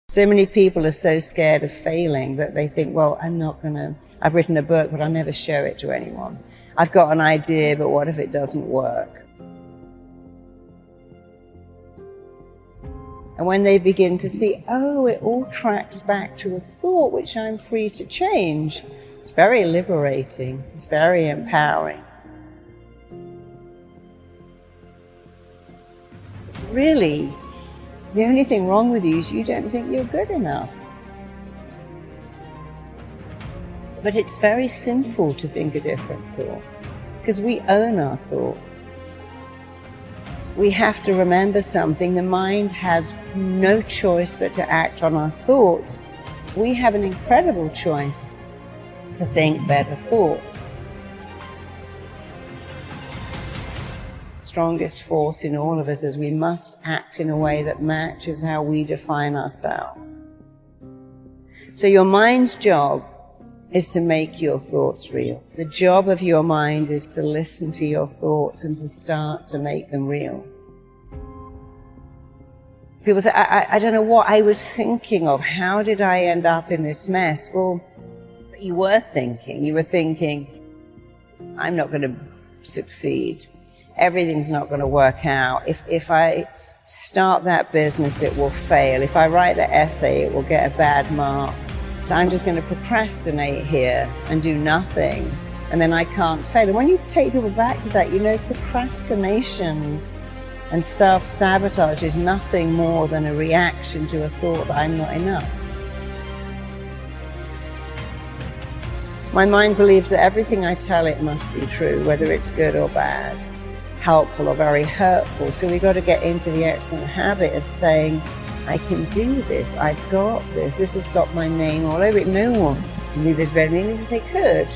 So many people are so scared of failing that they think, well, I've written a book, but I'll never show it to anyone. I've got an idea, but what if it doesn't work? And when they begin to see, oh, it all tracks back to a thought which I'm free to change, it's very liberating, it's very empowering. Really, the only thing wrong with you is you don't think you're good enough. But it's very simple to think a different thought, because we own our thoughts. We have to remember something. The mind has no choice but to act on our thoughts. We have an incredible choice to think better thoughts. Strongest force in all of us is we must act in a way that matches how we define ourselves. So your mind's job is to make your thoughts real. The job of your mind is to listen to your thoughts and to start to make them real. People say, I don't know what I was thinking of. How did I end up in this mess? Well, you were thinking, I'm not going to succeed. Everything's not going to work out. If I start that business, it will fail. If I write the essay, it will get a bad mark. So I'm just going to procrastinate here and do nothing, and then I can't fail. And when you take people back to that, you know, procrastination and self-sabotage is nothing more than a reaction to a thought that I'm not enough. My mind believes that everything I tell it must be true, whether it's good or bad, helpful or very hurtful. So we've got to get into the excellent habit of saying, I can do this, I've got this has got my name all over it. No one can do this better than me. If they could,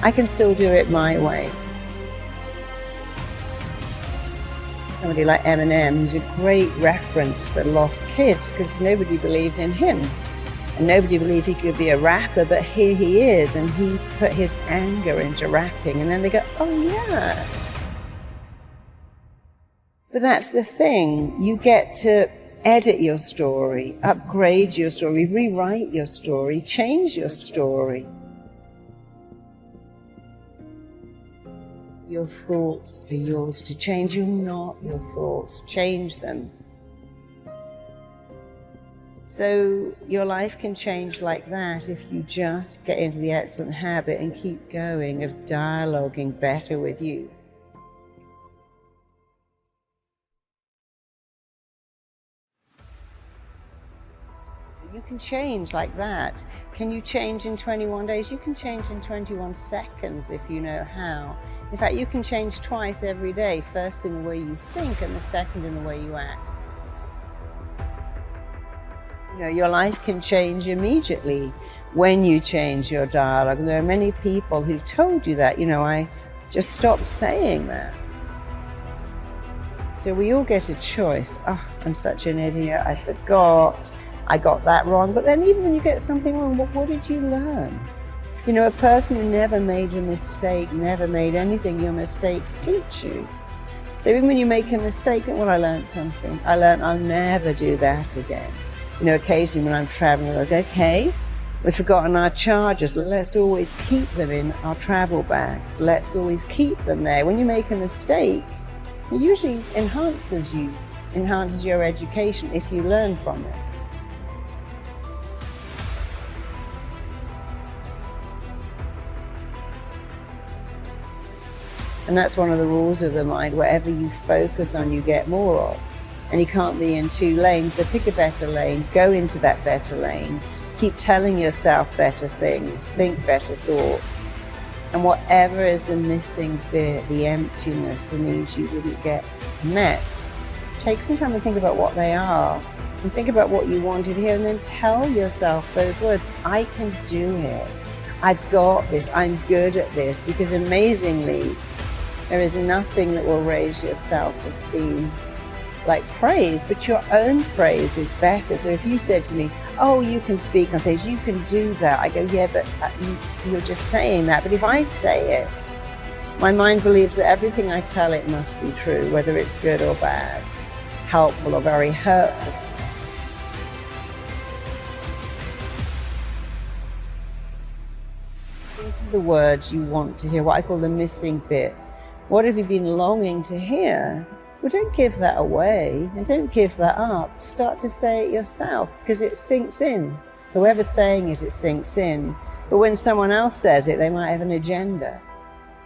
I can still do it my way. Somebody like Eminem, who's a great reference for lost kids, because nobody believed in him. And nobody believed he could be a rapper, but here he is, and he put his anger into rapping, and then they go, oh yeah. But that's the thing, you get to edit your story, upgrade your story, rewrite your story, change your story. Your thoughts are yours to change. You're not your thoughts. Change them. So your life can change like that if you just get into the excellent habit and keep going of dialoguing better with you. You can change like that. Can you change in 21 days? You can change in 21 seconds if you know how. In fact, you can change twice every day, first in the way you think and the second in the way you act. You know, your life can change immediately when you change your dialogue. And there are many people who've told you that. You know, I just stopped saying that. So we all get a choice. Oh, I'm such an idiot, I forgot. I got that wrong. But then even when you get something wrong, what did you learn? You know, a person who never made a mistake, never made anything, your mistakes teach you. So even when you make a mistake, think, well, I learned something. I learned I'll never do that again. You know, occasionally when I'm traveling, I go, okay, we've forgotten our chargers. Let's always keep them in our travel bag. Let's always keep them there. When you make a mistake, it usually enhances your education if you learn from it. And that's one of the rules of the mind. Whatever you focus on, you get more of. And you can't be in two lanes, so pick a better lane, go into that better lane, keep telling yourself better things, think better thoughts. And whatever is the missing bit, the emptiness, the needs you didn't get met, take some time to think about what they are, and think about what you wanted here, and then tell yourself those words, I can do it, I've got this, I'm good at this, because amazingly, there is nothing that will raise your self-esteem like praise, but your own praise is better. So if you said to me, oh, you can speak on stage, you can do that, I go, yeah, but you're just saying that. But if I say it, my mind believes that everything I tell it must be true, whether it's good or bad, helpful or very hurtful. the words you want to hear, what I call the missing bit. What have you been longing to hear? Well, don't give that away and don't give that up. Start to say it yourself because it sinks in. Whoever's saying it, it sinks in. But when someone else says it, they might have an agenda.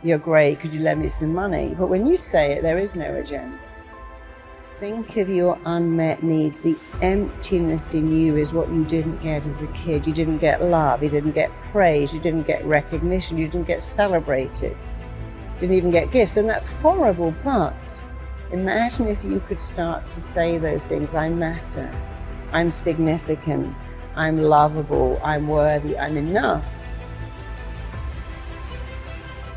You're great, could you lend me some money? But when you say it, there is no agenda. Think of your unmet needs. The emptiness in you is what you didn't get as a kid. You didn't get love, you didn't get praise, you didn't get recognition, you didn't get celebrated, you didn't even get gifts. And that's horrible, but imagine if you could start to say those things. I matter, I'm significant, I'm lovable, I'm worthy, I'm enough.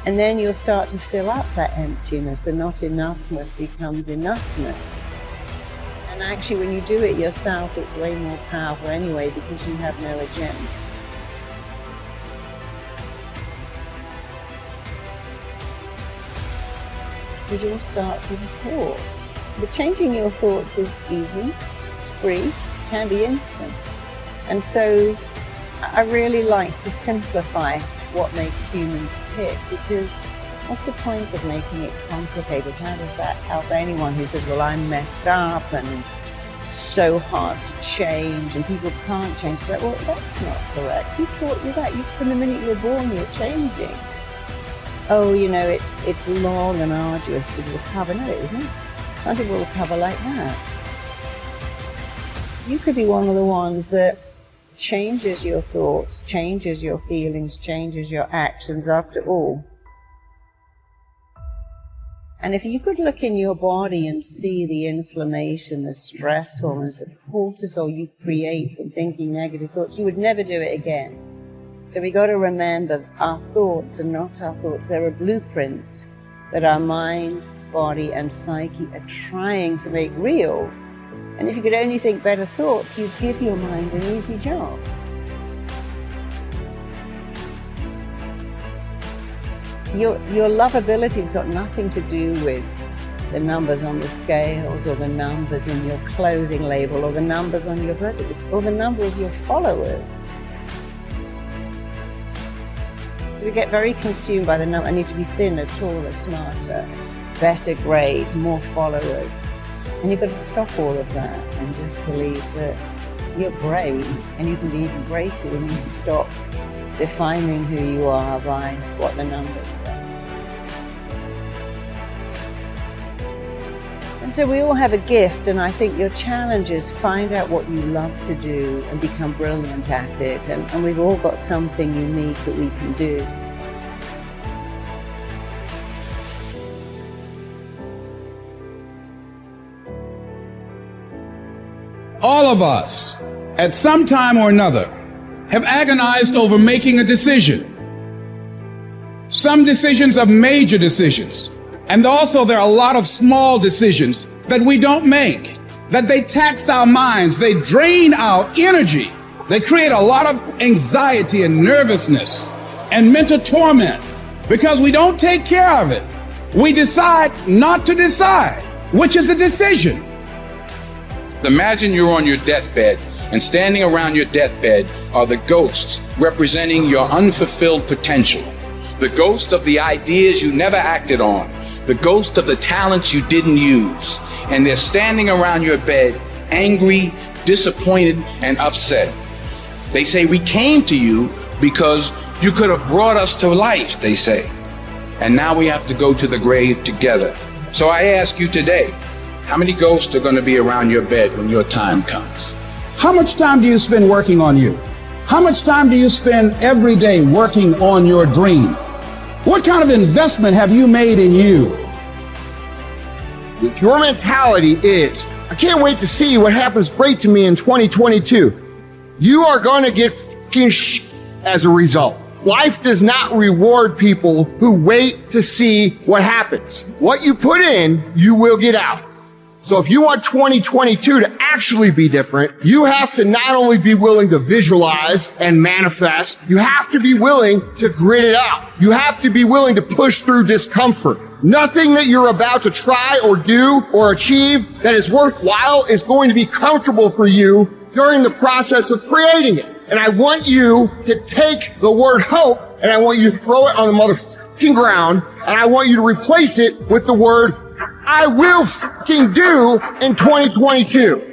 And then you'll start to fill up that emptiness. The not enoughness becomes enoughness. And actually, when you do it yourself, it's way more powerful anyway because you have no agenda. It all starts with a thought. But changing your thoughts is easy, it's free, can be instant. And so I really like to simplify what makes humans tick, because what's the point of making it complicated? How does that help anyone who says, well, I'm messed up and so hard to change and people can't change? It's like, well, that's not correct. Who taught you that? From the minute you were born, you're changing. Oh, you know, it's long and arduous to recover. No, it isn't. Some people will recover like that. You could be one of the ones that changes your thoughts, changes your feelings, changes your actions after all. And if you could look in your body and see the inflammation, the stress hormones, the cortisol you create from thinking negative thoughts, you would never do it again. So we got to remember our thoughts are not our thoughts. They're a blueprint that our mind, body, and psyche are trying to make real. And if you could only think better thoughts, you'd give your mind an easy job. Your lovability's got nothing to do with the numbers on the scales or the numbers in your clothing label or the numbers on your bracelets or the number of your followers. So we get very consumed by the number. I need to be thinner, taller, smarter, better grades, more followers. And you've got to stop all of that and just believe that you're great, and you can be even greater when you stop defining who you are by what the numbers say. And so we all have a gift, and I think your challenge is find out what you love to do and become brilliant at it. And we've all got something unique that we can do. All of us, at some time or another, have agonized over making a decision. Some decisions are major decisions. And also there are a lot of small decisions that we don't make, that they tax our minds, they drain our energy, they create a lot of anxiety and nervousness and mental torment because we don't take care of it. We decide not to decide, which is a decision. Imagine you're on your deathbed, and standing around your deathbed are the ghosts representing your unfulfilled potential. The ghost of the ideas you never acted on, the ghost of the talents you didn't use. And they're standing around your bed, angry, disappointed, and upset. They say, we came to you because you could have brought us to life, they say. And now we have to go to the grave together. So I ask you today, how many ghosts are going to be around your bed when your time comes? How much time do you spend working on you? How much time do you spend every day working on your dream? What kind of investment have you made in you? If your mentality is, I can't wait to see what happens great to me in 2022, you are going to get fucking as a result. Life does not reward people who wait to see what happens. What you put in, you will get out. So if you want 2022 to actually be different, you have to not only be willing to visualize and manifest, you have to be willing to grit it out. You have to be willing to push through discomfort. Nothing that you're about to try or do or achieve that is worthwhile is going to be comfortable for you during the process of creating it. And I want you to take the word hope and I want you to throw it on the motherfucking ground, and I want you to replace it with the word I will fucking do in 2022.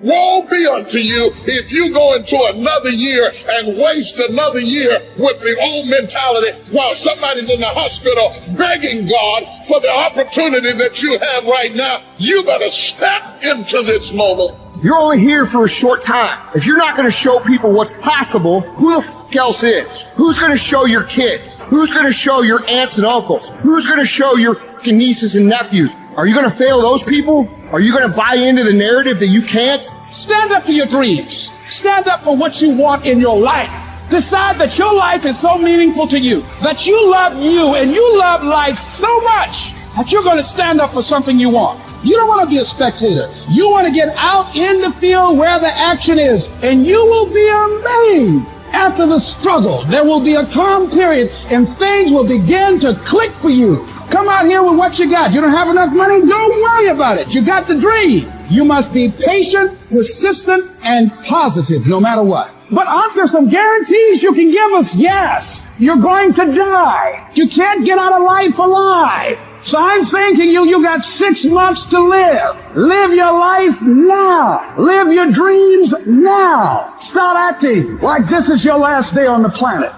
Woe be unto you if you go into another year and waste another year with the old mentality while somebody's in the hospital begging God for the opportunity that you have right now. You better step into this moment. You're only here for a short time. If you're not going to show people what's possible, who the fuck else is? Who's going to show your kids? Who's going to show your aunts and uncles? Who's going to show your fucking nieces and nephews? Are you going to fail those people? Are you going to buy into the narrative that you can't? Stand up for your dreams. Stand up for what you want in your life. Decide that your life is so meaningful to you, that you love you and you love life so much that you're going to stand up for something you want. You don't want to be a spectator. You want to get out in the field where the action is, and you will be amazed. After the struggle, there will be a calm period, and things will begin to click for you. Come out here with what you got. You don't have enough money? Don't worry about it. You got the dream. You must be patient, persistent, and positive no matter what. But aren't there some guarantees you can give us? Yes. You're going to die. You can't get out of life alive. So I'm saying to you, you got 6 months to live. Live your life now. Live your dreams now. Start acting like this is your last day on the planet.